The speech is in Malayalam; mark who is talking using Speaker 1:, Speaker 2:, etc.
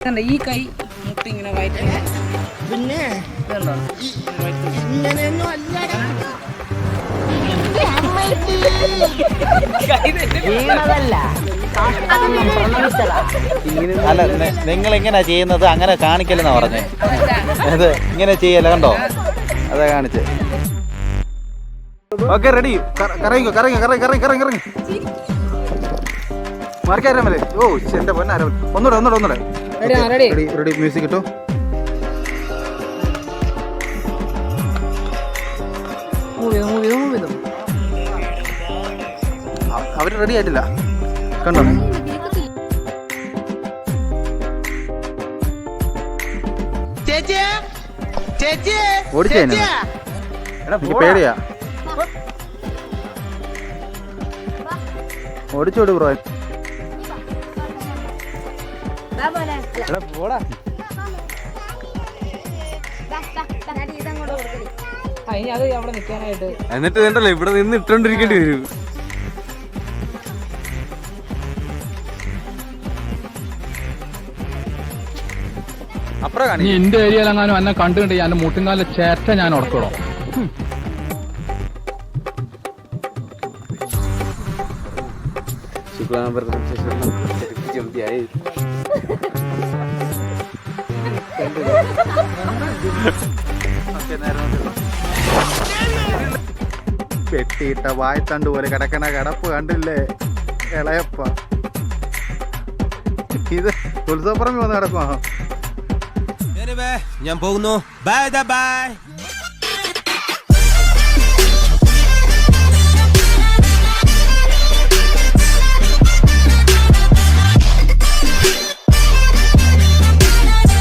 Speaker 1: ഈ കൈ മുട്ടി ഇങ്ങനെ വയറ്റി
Speaker 2: പിന്നെ
Speaker 1: ഇതുണ്ടോ
Speaker 2: ഇങ്ങനെയൊന്നും അല്ല.
Speaker 3: അല്ല നിങ്ങൾ എങ്ങനെയാ ചെയ്യുന്നത്? അങ്ങനെ കാണിക്കലെന്നാ പറഞ്ഞേ. അത് ഇങ്ങനെ ചെയ്യല്ല, കണ്ടോ? അതാ കാണിച്ചേ. Okay, ready. കറങ്ങിക്കോ, കറങ്ങി മാർക്കാരം മതി. ഓ എന്റെ പൊന്നാര. ഒന്നൂടെ റെഡി. മ്യൂസിക് കിട്ടും. അവര് റെഡി ആയിട്ടില്ല, കണ്ടോ? ഓടിച്ചേ പേടിയാ. ഓടിച്ചോട് ബ്രോ. പോടാ.
Speaker 1: അത് അവിടെ നിൽക്കാനായിട്ട്
Speaker 4: എന്നിട്ട് വേണ്ടല്ലോ ഇവിടെ നിന്ന് ഇട്ടോണ്ടിരിക്കേണ്ടി വരും.
Speaker 3: അപ്പുറം
Speaker 5: നീ എന്റെ ഏരിയയിലെങ്ങാനും എന്നെ കണ്ടുകൊണ്ട് എന്റെ മുട്ടുകാലിലെ ചേറ്റ ഞാൻ ഉറക്കണോ?
Speaker 3: പെട്ടിയിട്ട വായത്തണ്ട് പോലെ കിടക്കണ കിടപ്പ് കണ്ടില്ലേ ഇളയപ്പ? ഇത് ഉത്സവപ്പുറമേ വന്ന് കിടക്കുവാ.
Speaker 6: ഞാൻ പോകുന്നു. ബൈ.